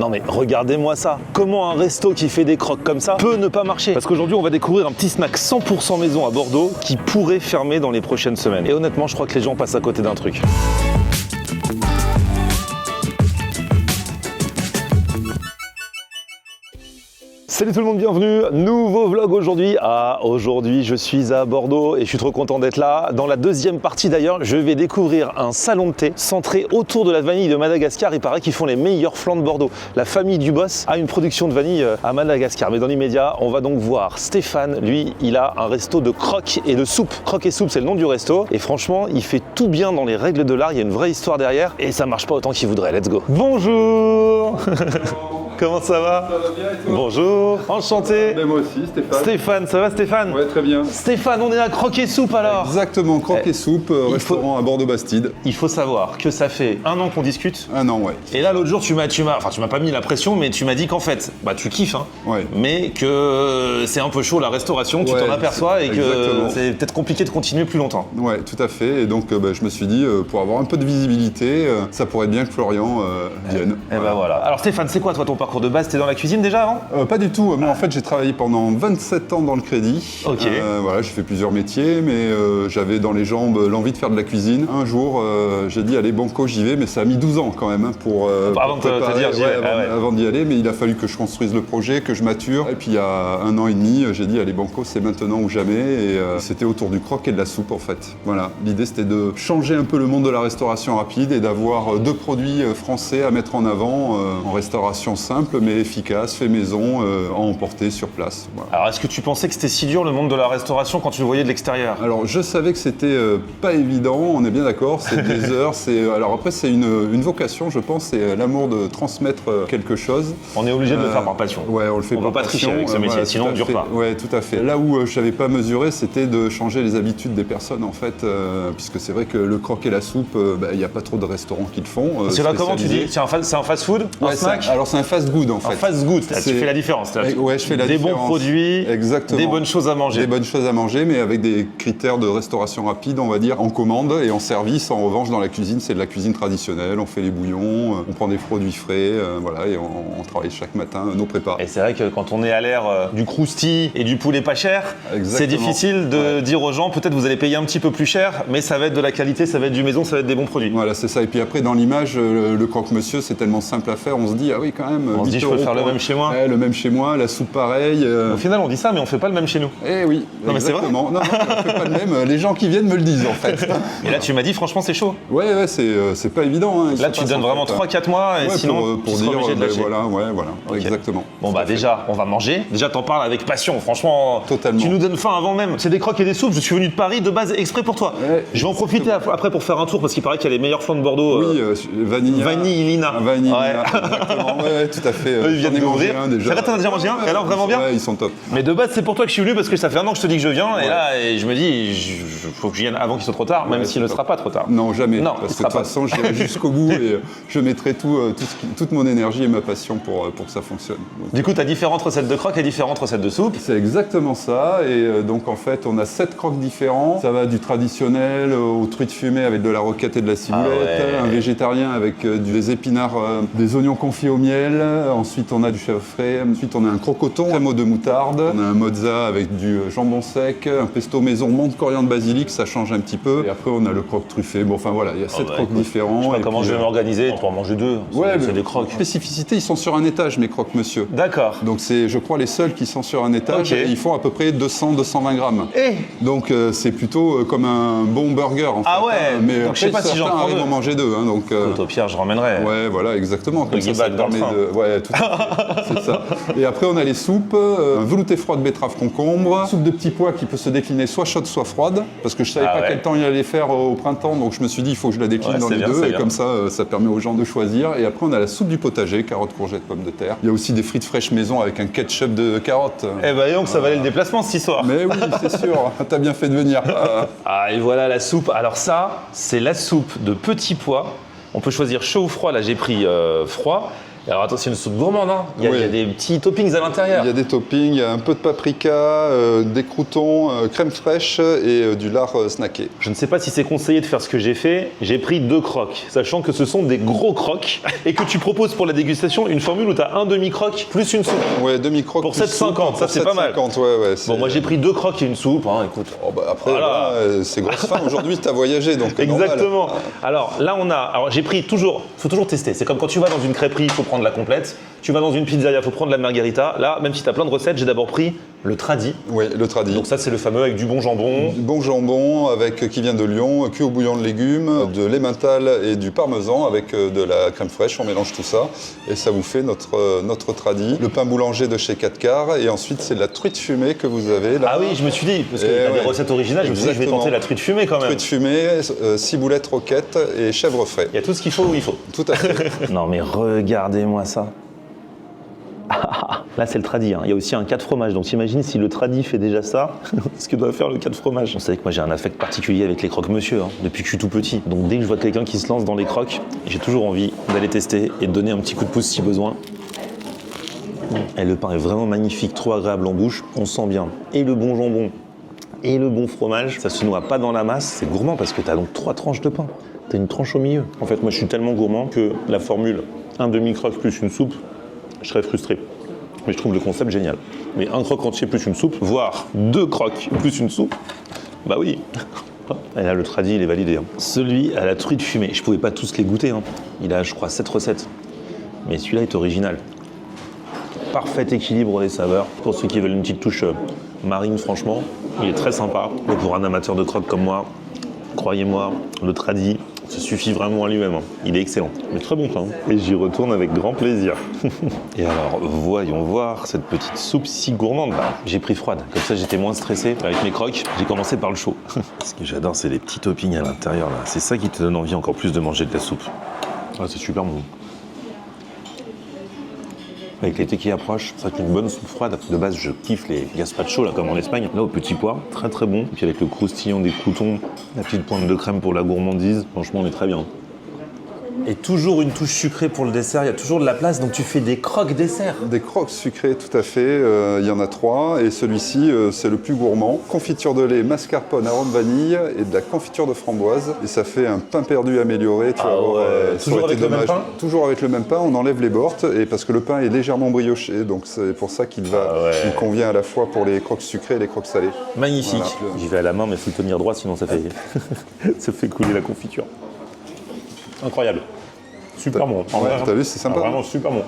Non mais regardez-moi ça. Comment un resto qui fait des croques comme ça peut ne pas marcher? Parce qu'aujourd'hui on va découvrir un petit snack 100% maison à Bordeaux qui pourrait fermer dans les prochaines semaines. Et honnêtement je crois que les gens passent à côté d'un truc. Salut tout le monde, bienvenue, nouveau vlog aujourd'hui. Aujourd'hui je suis à Bordeaux et je suis trop content d'être là. Dans la deuxième partie d'ailleurs, je vais découvrir un salon de thé centré autour de la vanille de Madagascar. Il paraît qu'ils font les meilleurs flancs de Bordeaux. La famille du boss a une production de vanille à Madagascar. Mais dans l'immédiat, on va donc voir Stéphane. Lui, il a un resto de croques et de soupe. Croques et soupe, c'est le nom du resto. Et franchement, il fait tout bien dans les règles de l'art. Il y a une vraie histoire derrière et ça marche pas autant qu'il voudrait. Let's go. Bonjour. Comment ça va? Ça va bien et toi? Bonjour, enchanté. Ben moi aussi, Stéphane. Stéphane, ça va Stéphane? Ouais, très bien. Stéphane, on est à Croques et Soupe alors. Exactement, croque et soupe, restaurant à Bordeaux-Bastide. Il faut savoir que ça fait 1 an qu'on discute. 1 an, ouais. Et là l'autre jour tu m'as pas mis la pression, mais tu m'as dit qu'en fait, tu kiffes, hein, Ouais. mais que c'est un peu chaud la restauration, tu Ouais, t'en aperçois et que exactement. c'est peut-être compliqué de continuer plus longtemps. Ouais, tout à fait. Et donc, je me suis dit, pour avoir un peu de visibilité, ça pourrait être bien que Florian vienne. Et ben voilà. Alors Stéphane, c'est quoi toi ton parcours de base? T'es dans la cuisine déjà avant? Pas du tout. Moi, en fait, j'ai travaillé pendant 27 ans dans le crédit. Ok. Voilà, j'ai fait plusieurs métiers, mais j'avais dans les jambes l'envie de faire de la cuisine. Un jour, j'ai dit, allez, banco, j'y vais, mais ça a mis 12 ans quand même pour Avant de te préparer, dire, j'y vais. avant d'y aller, mais il a fallu que je construise le projet, que je mature. Et puis, il y a 1 an et demi, j'ai dit, allez, banco, c'est maintenant ou jamais. Et c'était autour du croque et de la soupe, en fait. Voilà. L'idée, c'était de changer un peu le monde de la restauration rapide et d'avoir 2 produits français à mettre en avant en restauration simple, mais efficace, fait maison, à emporter sur place. Voilà. Alors est-ce que tu pensais que c'était si dur le monde de la restauration quand tu le voyais de l'extérieur? Alors je savais que c'était pas évident, on est bien d'accord, c'est des heures, alors après c'est une vocation je pense, c'est l'amour de transmettre quelque chose. On est obligé de le faire par passion. Ouais, on le fait On par peut pas passion. tricher avec ce métier, Voilà, sinon on ne dure pas. Ouais, tout à fait. Là où je n'avais pas mesuré, c'était de changer les habitudes des personnes en fait, puisque c'est vrai que le croque et la soupe, il n'y a pas trop de restaurants qui le font. C'est là comment tu dis? C'est un fast food? Un Ouais, snack? alors c'est un fast good en fait. Un fast good, tu fais la différence. Ouais, je fais la des différence. bons produits, exactement. des bonnes choses à manger. Des bonnes choses à manger, mais avec des critères de restauration rapide, on va dire, en commande et en service. En revanche, dans la cuisine, c'est de la cuisine traditionnelle. On fait les bouillons, on prend des produits frais, voilà, et on travaille chaque matin nos prépas. Et c'est vrai que quand on est à l'ère du croustille et du poulet pas cher, c'est difficile de dire aux gens, peut-être vous allez payer un petit peu plus cher, mais ça va être de la qualité, ça va être du maison, ça va être des bons produits. Voilà, c'est ça. Et puis après, dans l'image, le croque-monsieur, c'est tellement simple à faire. On se dit, ah oui, quand même. On se dit, je peux faire le même chez moi. Ouais, le même chez moi, la soupe pareil. Au final, on dit ça, mais on fait pas le même chez nous. Eh oui, non, mais c'est vrai. Non, on fait pas le même. Les gens qui viennent me le disent, en fait. Et là, tu m'as dit, franchement, c'est chaud. Ouais, c'est pas évident. Hein. Là, tu donnes vraiment 3-4 mois, et sinon, pour tu seras obligé de lâcher. Voilà, Okay. Exactement. Bon, déjà, on va manger. Déjà, t'en parles avec passion. Franchement, totalement. Tu nous donnes faim avant même. C'est des croques et des soupes. Je suis venu de Paris de base exprès pour toi. Ouais, je vais en profiter après pour faire un tour parce qu'il paraît qu'il y a les meilleurs flancs de Bordeaux. Oui, vanille. Vanille Lina. Vanille ouais. Lina, exactement. Ouais, tout à fait. Eux, ils viennent de mangé un déjà. C'est vrai, t'en as déjà mangé un? Et alors, vraiment bien? Ouais, ils sont top. Mais de base, c'est pour toi que je suis venu parce que ça fait 1 an que je te dis que je viens. Et là, je me dis, il faut que je vienne avant qu'il soit trop tard, même s'il ne sera pas trop tard. Non, jamais. Non, parce que de toute façon, j'irai jusqu'au bout et je mettrai toute mon énergie et ma passion pour que ça fonctionne. Donc, du coup, tu as différentes recettes de croques et différentes recettes de soupe. C'est exactement ça. Et donc, en fait, on a 7 croques différents. Ça va du traditionnel aux truites fumées avec de la roquette et de la ciboulette, un végétarien avec des épinards, des oignons confits au miel. Ensuite, on a du chèvre frais. Ensuite, on a un crocoton, crème de moutarde. On a un mozza avec du jambon sec, un pesto maison, menthe, coriandre, basilic. Ça change un petit peu. Et après, on a le croque truffé. Bon, enfin voilà, il y a 7 croques différents. Je sais pas comment je vais m'organiser. On peut en manger 2. Ouais, c'est des croques. Spécificité, ils sont sur un étage, mes croque-monsieur. D'accord. Donc c'est, je crois, les seuls qui sont sur un étage. Okay. Et ils font à peu près 200-220 grammes. Donc c'est plutôt comme un bon burger en fait. Ah ouais. Mais donc, après, je sais pas si j'en prends arrivent à en manger 2. Hein, donc. Au pire, je ramènerai. Ouais, voilà, exactement. Comme ça permet de. Ouais, tout à fait. C'est ça. Et après, on a les soupes, un velouté froid de betterave concombre, soupe de petits pois qui peut se décliner soit chaude, soit froide, parce que je savais pas quel temps il allait faire au printemps, donc je me suis dit il faut que je la décline dans les deux, et comme ça, ça permet aux gens de choisir. Et après, on a la soupe du potager, carottes, courgettes, pommes de terre. Il y a aussi des frites fraîches maison avec un ketchup de carottes. Eh ben donc ça valait le déplacement cette histoire. Mais oui, c'est sûr, t'as bien fait de venir. Ah et voilà la soupe. Alors ça, c'est la soupe de petits pois. On peut choisir chaud ou froid. Là j'ai pris froid. Alors attends, c'est une soupe gourmande, hein. Il y Oui. a des petits toppings à l'intérieur. Il y a des toppings, il y a un peu de paprika, des croûtons, crème fraîche et du lard snacké. Je ne sais pas si c'est conseillé de faire ce que j'ai fait. J'ai pris 2 crocs, sachant que ce sont des gros crocs et que tu proposes pour la dégustation une formule où tu as un demi-croc plus une soupe. Ouais, demi-croc Pour plus 7,50, soupe, ça, c'est pas mal. 7,50, ouais, Bon, moi j'ai pris 2 crocs et une soupe, hein, écoute. Oh, bah, après, Voilà. c'est grosse faim. Aujourd'hui, tu as voyagé, donc normal. Exactement. Alors là, alors j'ai pris toujours, faut toujours tester. C'est comme quand tu vas dans une crêperie, il faut prendre la complète. Tu vas dans une pizzeria, il faut prendre la margarita. Là, même si tu as plein de recettes, j'ai d'abord pris le tradi. Oui, le tradi. Donc ça, c'est le fameux avec du bon jambon. Du bon jambon qui vient de Lyon, cuit au bouillon de légumes, de l'emmental et du parmesan avec de la crème fraîche. On mélange tout ça et ça vous fait notre tradi. Le pain boulanger de chez 4 quarts et ensuite c'est de la truite fumée que vous avez là. Ah oui, je me suis dit, parce que tu as des recettes originales, je me suis dit, je vais Exactement. tenter la truite fumée quand même. Truite fumée, ciboulette roquette et chèvre frais. Il y a tout ce qu'il faut où il faut. Tout à fait. Non mais regardez-moi ça. Là c'est le tradi, hein. Il y a aussi un 4 fromages, donc t'imagines si le tradi fait déjà ça, ce que doit faire le 4 fromages. Vous savez que moi j'ai un affect particulier avec les croque-monsieur, hein, depuis que je suis tout petit. Donc dès que je vois quelqu'un qui se lance dans les croques, j'ai toujours envie d'aller tester et de donner un petit coup de pouce si besoin. Et le pain est vraiment magnifique, trop agréable en bouche, on sent bien. Et le bon jambon et le bon fromage, ça se noie pas dans la masse, c'est gourmand parce que t'as donc 3 tranches de pain. T'as une tranche au milieu. En fait moi je suis tellement gourmand que la formule un demi-croque plus une soupe, je serais frustré. Mais je trouve le concept génial. Mais un croque entier plus une soupe, voire 2 croques plus une soupe, bah oui. Et là, le tradi, il est validé. Hein. Celui à la truite fumée, je pouvais pas tous les goûter. Hein. Il a, je crois, 7 recettes. Mais celui-là est original. Parfait équilibre des saveurs. Pour ceux qui veulent une petite touche marine, franchement, il est très sympa. Et pour un amateur de croque comme moi, croyez-moi, le tradi, ça suffit vraiment à lui-même. Hein. Il est excellent. Mais très bon pain. Et j'y retourne avec grand plaisir. Et alors, voyons voir cette petite soupe si gourmande. Bah, j'ai pris froide. Comme ça, j'étais moins stressé. Avec mes croques, j'ai commencé par le chaud. Ce que j'adore, c'est les petits toppings à l'intérieur. Là. C'est ça qui te donne envie encore plus de manger de la soupe. Ah, c'est super bon. Avec l'été qui approche, ça va être une bonne soupe froide. De base, je kiffe les gazpacho, là, comme en Espagne. Là, au petit pois, très très bon. Et puis avec le croustillant des croûtons, la petite pointe de crème pour la gourmandise, franchement, on est très bien. Et toujours une touche sucrée pour le dessert, il y a toujours de la place, donc tu fais des croques dessert. Des croques sucrés, tout à fait. Il y en a 3 et celui-ci, c'est le plus gourmand. Confiture de lait, mascarpone, arôme vanille et de la confiture de framboise. Et ça fait un pain perdu amélioré. Tu vas voir, ça toujours aurait été avec le même dommage. pain ? Toujours avec le même pain, on enlève les bortes et parce que le pain est légèrement brioché, donc c'est pour ça qu'il il convient à la fois pour les croques sucrées et les croques salées. Magnifique. Voilà. J'y vais à la main, mais il faut le tenir droit, sinon ça fait, ça fait couler la confiture. Incroyable. Super bon. En vrai, t'as vu, c'est sympa. Vraiment super bon.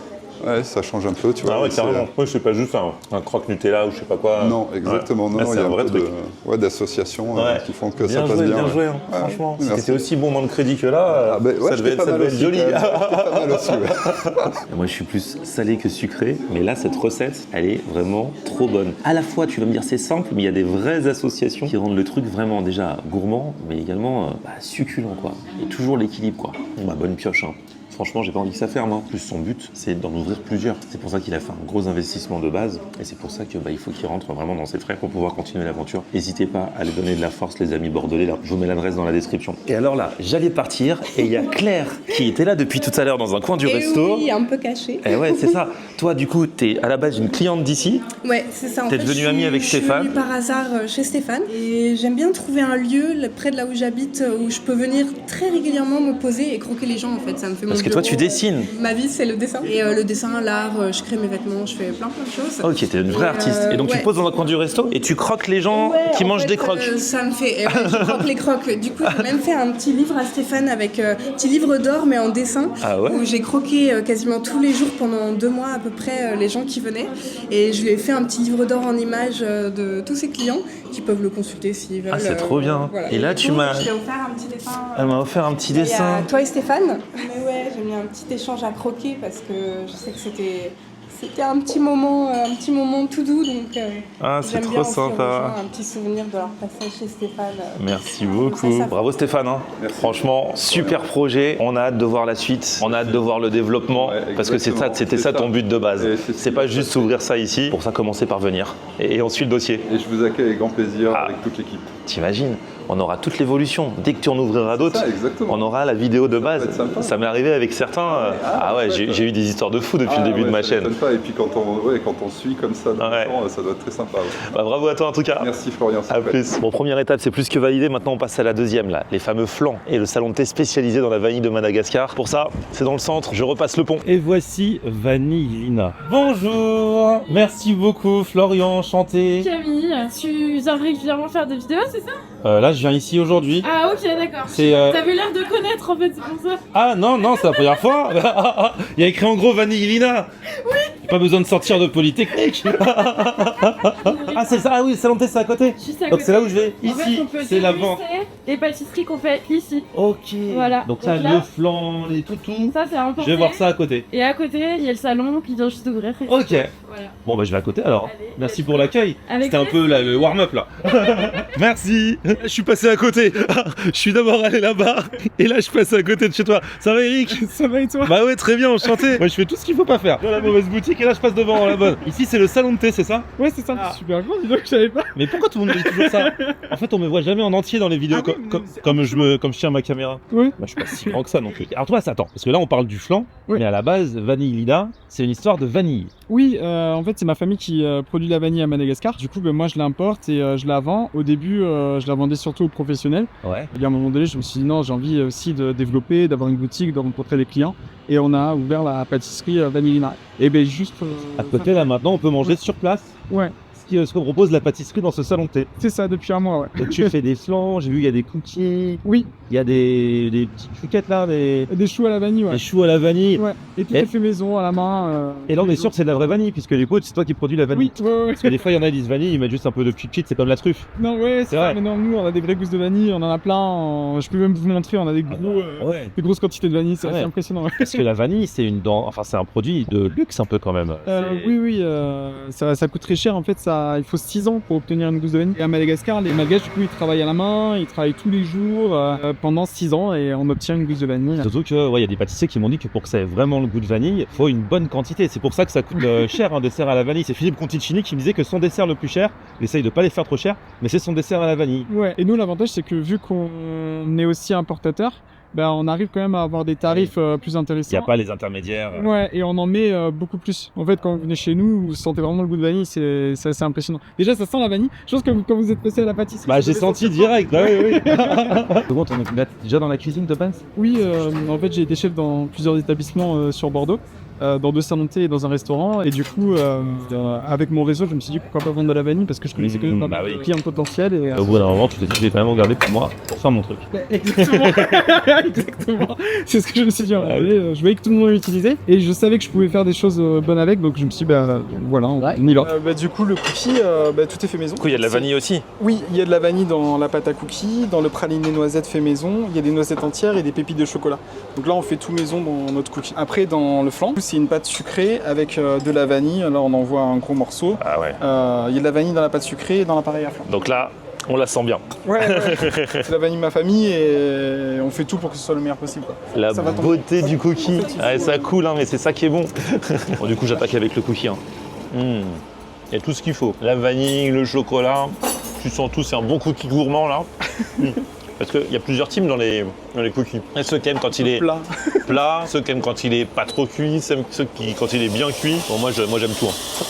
Ouais, ça change un peu, tu vois. Ah ouais, c'est- carrément. Oui, c'est pas juste un croque Nutella ou je sais pas quoi. Non, exactement. Ouais. Non, Là, non, c'est il y a un vrai un peu truc. d'associations Ouais. qui font que Bien ça passe joué, bien. bien ouais. joué, hein, Ouais, franchement. Si merci. t'étais aussi bon dans le crédit que là, Ah ben, ouais, ça devait j'étais pas mal être aussi, joli. quand même. J'étais pas mal aussi, ouais. Moi, je suis plus salé que sucré, mais là, cette recette, elle est vraiment trop bonne. À la fois, tu vas me dire, c'est simple, mais il y a des vraies associations qui rendent le truc vraiment déjà gourmand, mais également succulent, quoi. Et toujours l'équilibre, quoi. Bonne pioche, hein. Franchement, j'ai pas envie que ça ferme. Hein. Plus son but, c'est d'en ouvrir plusieurs. C'est pour ça qu'il a fait un gros investissement de base. Et c'est pour ça que il faut qu'il rentre vraiment dans ses frais pour pouvoir continuer l'aventure. N'hésitez pas à lui donner de la force, les amis bordelais. Là, je vous mets l'adresse dans la description. Et alors là, j'allais partir et il y a Claire qui était là depuis tout à l'heure dans un coin du resto. Oui, un peu caché. Et ouais, c'est ça. Toi, du coup, t'es à la base une cliente d'ici. Ouais, c'est ça. T'es devenue amie avec Stéphane. Je suis venue par hasard chez Stéphane et j'aime bien trouver un lieu près de là où j'habite où je peux venir très régulièrement me poser et croquer les gens en fait. Ça me fait Parce mon que toi, bureau. tu dessines. Ma vie, c'est le dessin. Et le dessin, l'art, je crée mes vêtements, je fais plein de choses. Ok, t'es une vraie artiste. Et donc, tu ouais. poses dans un coin du resto et tu croques les gens Ouais, qui en mangent fait, des croques. Ça me fait. Je croque les croques. Du coup, j'ai même fait un petit livre à Stéphane avec petit livre d'or, mais en dessin. Ah ouais. Où j'ai croqué quasiment tous les jours pendant 2 mois à peu près les gens qui venaient. Et je lui ai fait un petit livre d'or en images de tous ses clients qui peuvent le consulter s'ils veulent. Ah, c'est trop bien. Voilà. Et là, du tu coup, m'as. Je t'ai offert un petit dessin. Elle m'a offert un petit Il y a dessin. toi et Stéphane. Mais ouais, j'ai mis un petit échange à croquer parce que je sais que c'était un petit moment tout doux, donc Ah, c'est j'aime trop bien offrir aux sympa. gens un petit souvenir de leur passage chez Stéphane. Merci beaucoup. Ça. Bravo Stéphane. Hein. Franchement, super projet. On a hâte de voir la suite. On a hâte de voir le développement. Ouais, parce que exactement. c'était ça C'est ton ça. but de base. Et c'est C'est pas juste s'ouvrir ça ici. Pour ça, commencer par venir. Et on suit le dossier. Et je vous accueille avec grand plaisir Ah. avec toute l'équipe. T'imagines? on aura toute l'évolution. Dès que tu en ouvriras d'autres, Ça, exactement. on aura la vidéo de base. peut être sympa. Ça m'est arrivé avec certains. Ah ouais, j'ai eu des histoires de fou depuis le début de ma ça chaîne. m'étonne pas. Et puis quand on suit comme ça dans Ouais. le temps, ça doit être très sympa. Ouais. Bah, bravo à toi en tout cas. Merci Florian. c'est À chouette. plus. Bon, première étape, c'est plus que validé. Maintenant, on passe à la deuxième, là. Les fameux flancs et le salon de thé spécialisé dans la vanille de Madagascar. Pour ça, c'est dans le centre. Je repasse le pont. Et voici Vanillina. Bonjour. Merci beaucoup Florian, enchanté. Camille, tu viens régulièrement faire des vidéos, c'est ça? Là, je viens ici aujourd'hui. Ah ok, d'accord. C'est T'avais l'air de connaître en fait, c'est pour ça. Ah non, c'est la première fois. Il y a écrit en gros Vanillina. Oui. Pas besoin de sortir de Polytechnique. Ah c'est ça, ah oui, le salon de thé c'est à côté. Juste à Donc côté. c'est là où je vais. En fait, Ici, on peut c'est la vente. déguster les pâtisseries qu'on fait ici. Ok. Voilà. Donc ça, Donc là- le flan, les toutous. Ça c'est important. Je vais voir ça à côté. Et à côté, il y a le salon qui vient juste d'ouvrir. Ok. Voilà. Bon bah je vais à côté alors. Allez, Merci vas-y. pour l'accueil. Avec C'était un peu le warm-up là. Merci. Je suis passé à côté. Je suis d'abord allé là-bas et là je passe à côté de chez toi. Ça va Eric? Ça va et toi? Bah ouais, très bien, enchanté. Moi je fais tout ce qu'il faut pas faire. Dans la mauvaise boutique et là je passe devant la bonne. Ici c'est le salon de thé, c'est ça? Ouais, c'est ça, c'est super grand, dis donc, je savais pas. Mais pourquoi tout le monde me dit toujours ça? En fait on me voit jamais en entier dans les vidéos Ah oui, mais c'est- comme je tiens ma caméra. Oui. Bah je suis pas si grand que ça non plus. Alors toi attends, parce que là on parle du flan, Oui. mais à la base Vanillina, c'est une histoire de vanille. Oui, en fait, c'est ma famille qui produit la vanille à Madagascar. Du coup, ben, moi, je l'importe et je la vends. Au début, je la vendais surtout aux professionnels. Ouais. Et à un moment donné, je me suis dit non, j'ai envie aussi de développer, d'avoir une boutique, de rencontrer des clients. Et on a ouvert la pâtisserie Vanillina. Et ben juste. À côté là maintenant on peut manger sur place. Ouais, Ce que propose la pâtisserie dans ce salon de thé. c'est ça, depuis un mois, ouais. Donc tu fais des flans, j'ai vu il y a des cookies, Oui, il y a des petites chouquettes là, des des choux à la vanille, ouais. choux à la vanille. Ouais, et tout Et- est fait maison, à la main. Et là on est sûr que c'est de la vraie vanille, puisque du coup c'est toi qui produis la vanille. Oui, ouais. Parce que des fois il y en a qui disent vanille, ils mettent juste un peu de cheat, c'est comme la truffe. Non, ouais, C'est c'est vrai. vrai. Mais non, nous, on a des vraies gousses de vanille, on en a plein. Je peux même vous montrer, on a des Ouais. des grosses quantités de vanille, c'est Ouais. assez impressionnant. Parce que la vanille c'est c'est un produit de luxe un peu quand même. Oui, ça coûte très cher en fait, il faut 6 ans pour obtenir une gousse de vanille. Et à Madagascar, les Malgaches du coup ils travaillent à la main, ils travaillent tous les jours pendant 6 ans et on obtient une gousse de vanille. Surtout que il y a des pâtissiers qui m'ont dit que pour que ça ait vraiment le goût de vanille, faut une bonne quantité. C'est pour ça que ça coûte cher un dessert à la vanille. C'est Philippe Conticini qui me disait que son dessert le plus cher, il essaye de pas les faire trop cher, mais c'est son dessert à la vanille. Ouais, et nous l'avantage c'est que vu qu'on est aussi importateur, ben, on arrive quand même à avoir des tarifs plus Il intéressants. n'y a pas les intermédiaires. Ouais, et on en met beaucoup plus. En fait, quand vous venez chez nous, vous sentez vraiment le goût de vanille, c'est assez impressionnant. Déjà, ça sent la vanille. Je pense que quand vous êtes passé à la pâtisserie... Bah vous j'ai devez senti sentir direct, bah oui, oui. Comment t'en es déjà dans la cuisine de base? Oui, en fait, j'ai été chef dans plusieurs établissements sur Bordeaux, dans 2 salons de thé et dans un restaurant. Et du coup, avec mon réseau, je me suis dit pourquoi pas vendre de la vanille parce que je connaissais que Mmh, pas bah mal oui. de clients potentiels. Et, Au bout d'un moment, tu t'es dit, je vais quand même regarder pour moi, pour faire mon truc. Exactement, exactement. C'est ce que je me suis dit. Ah Je voyais que tout le monde l'utilisait et je savais que je pouvais faire des choses bonnes avec, donc je me suis dit, voilà, on y va. Du coup, le cookie, tout est fait maison. Du coup, il y a de la vanille aussi. Oui, il y a de la vanille dans la pâte à cookies, dans le praliné noisette fait maison, il y a des noisettes entières et des pépites de chocolat. Donc là, on fait tout maison dans notre cookie. Après, dans le flan, c'est une pâte sucrée avec de la vanille. Là, on en voit un gros morceau. Ah ouais. Il y a de la vanille dans la pâte sucrée et dans l'appareil à flan. Donc là, on la sent bien. Ouais, c'est la vanille de ma famille et on fait tout pour que ce soit le meilleur possible, quoi. La Ça va tomber. beauté du cookie. En fait, il Ouais, faut- ça coule, hein, mais c'est ça qui est bon. Bon, du coup, j'attaque avec le cookie. Hein. Il y a tout ce qu'il faut. La vanille, le chocolat. Tu sens tout, c'est un bon cookie gourmand là. Parce qu'il y a plusieurs teams dans les cookies. Il y a ceux qui aiment quand il est Plat. plat, ceux qui aiment quand il est pas trop cuit, ceux qui quand il est bien cuit. Bon, moi j'aime tout. Hein.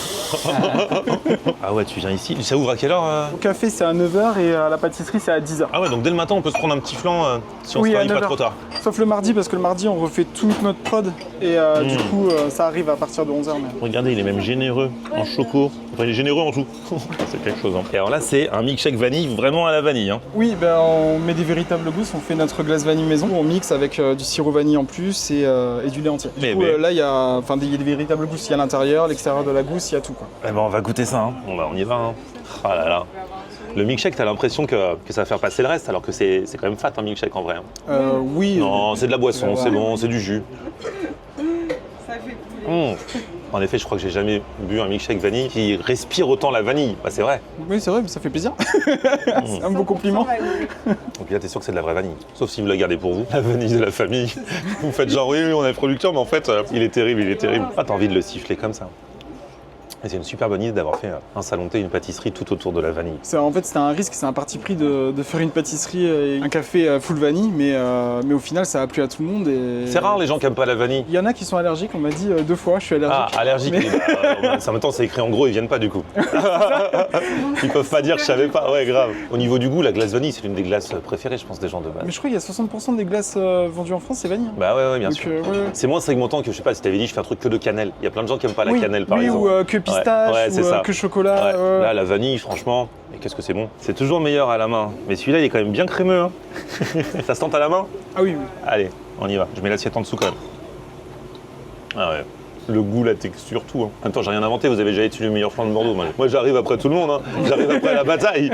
Ah ouais, tu viens ici. Ça ouvre à quelle heure Au café, c'est à 9h et à la pâtisserie, c'est à 10h. Ah ouais, donc dès le matin, on peut se prendre un petit flan si on Oui, se à travaille pas 9h. trop tard. Sauf le mardi, parce que le mardi, on refait toute notre prod et du coup, ça arrive à partir de 11h. Regardez, il est même généreux en choco. Enfin, il est généreux en tout. C'est quelque chose. Hein. Et alors là, c'est un milkshake vanille vraiment à la vanille. Hein. Oui, on met des véritables gousses, on fait notre glace vanille maison, on mixe avec du sirop vanille en plus et du lait entier. Du coup, là, il y a des véritables gousses, il y a l'intérieur, l'extérieur de la gousse, il y a tout, quoi. Eh ben, on va goûter ça. Hein. On y va. Hein. Ah là là. Le milkshake, t'as l'impression que ça va faire passer le reste, alors que c'est quand même fat un milkshake en vrai. Hein. Oui. Non, c'est de la boisson, Ouais. c'est bon, c'est du jus. En effet, je crois que j'ai jamais bu un milkshake vanille qui respire autant la vanille. Bah, c'est vrai. Oui, c'est vrai, mais ça fait plaisir. C'est un beau compliment. Donc là, t'es sûr que c'est de la vraie vanille. Sauf si vous la gardez pour vous. La vanille de la famille. Vous faites genre, oui, on est producteur, mais en fait, il est terrible, il est terrible. Ah, t'as envie de le siffler comme ça. Et c'est une super bonne idée d'avoir fait un salon de thé et une pâtisserie tout autour de la vanille. En fait, c'était un risque, c'est un parti pris de faire une pâtisserie et un café full vanille, mais au final, ça a plu à tout le monde. C'est rare les gens qui aiment pas la vanille. Il y en a qui sont allergiques, on m'a dit 2 fois, je suis allergique. Ah, allergique, en même temps c'est écrit en gros, ils viennent pas du coup. Ils peuvent pas dire, je savais pas, ouais grave. Au niveau du goût, la glace vanille, c'est l'une des glaces préférées, je pense, des gens de base. Mais je crois qu'il y a 60% des glaces vendues en France, c'est vanille. Bah ouais, bien Donc, sûr. ouais. C'est moins segmentant que, je sais pas, si t'avais dit, je fais un truc que de cannelle. Il y a plein de gens qui aiment pas la cannelle, par exemple. ou que pistache, Ouais, c'est ça. que chocolat. Ouais. Là, la vanille, franchement, et qu'est-ce que c'est bon. C'est toujours meilleur à la main. Mais celui-là, il est quand même bien crémeux. Hein. Ça se tente à la main? Ah oui. Allez, on y va. Je mets l'assiette en dessous quand même. Ah ouais. Le goût, la texture, tout. Hein. En même temps, j'ai rien inventé, vous avez déjà été le meilleur flan de Bordeaux. Moi, j'arrive après tout le monde, hein. J'arrive après la bataille.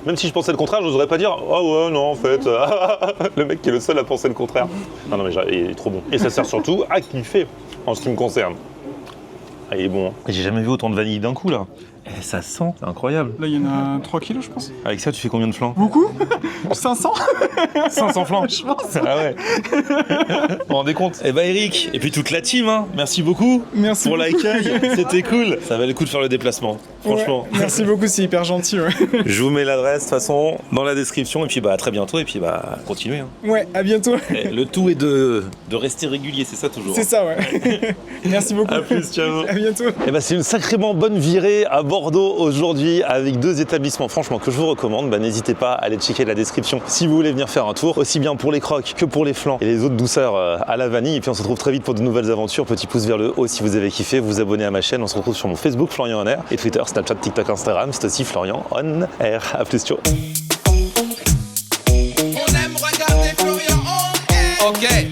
Même si je pensais le contraire, je n'oserais pas dire « Ah ouais, non, en fait. » Le mec qui est le seul à penser le contraire. Non, mais il est trop bon. Et ça sert surtout à kiffer, en ce qui me concerne. Ah, il est bon. Hein. J'ai jamais vu autant de vanille d'un coup, là. Et ça sent, c'est incroyable. Là, il y en a 3 kilos, je pense. Avec ça, tu fais combien de flans? Beaucoup 500 500 flans. Je pense. Ah ouais. Vous vous rendez compte? Eh bah Eric, et puis toute la team, hein. Merci beaucoup. Merci pour beaucoup. l'accueil. C'était cool. Ça valait le coup de faire le déplacement. Franchement. Ouais, merci beaucoup, c'est hyper gentil. Ouais. Je vous mets l'adresse de toute façon dans la description. Et puis à très bientôt. Et puis continuez. Hein. Ouais, à bientôt. Et le tout est de rester régulier, c'est ça toujours. C'est ça, ouais. Merci beaucoup. À plus, ciao. À bientôt. Et bah, c'est une sacrément bonne virée à Bordeaux aujourd'hui avec 2 établissements franchement que je vous recommande. N'hésitez pas à aller checker la description si vous voulez venir faire un tour, aussi bien pour les croques que pour les flans et les autres douceurs à la vanille. Et puis on se retrouve très vite pour de nouvelles aventures. Petit pouce vers le haut si vous avez kiffé, vous abonnez à ma chaîne. On se retrouve sur mon Facebook Florian On Air et Twitter, Snapchat, TikTok, Instagram. C'est aussi Florian On Air. À plus, ciao. On aime regarder Florian On Air. Ok.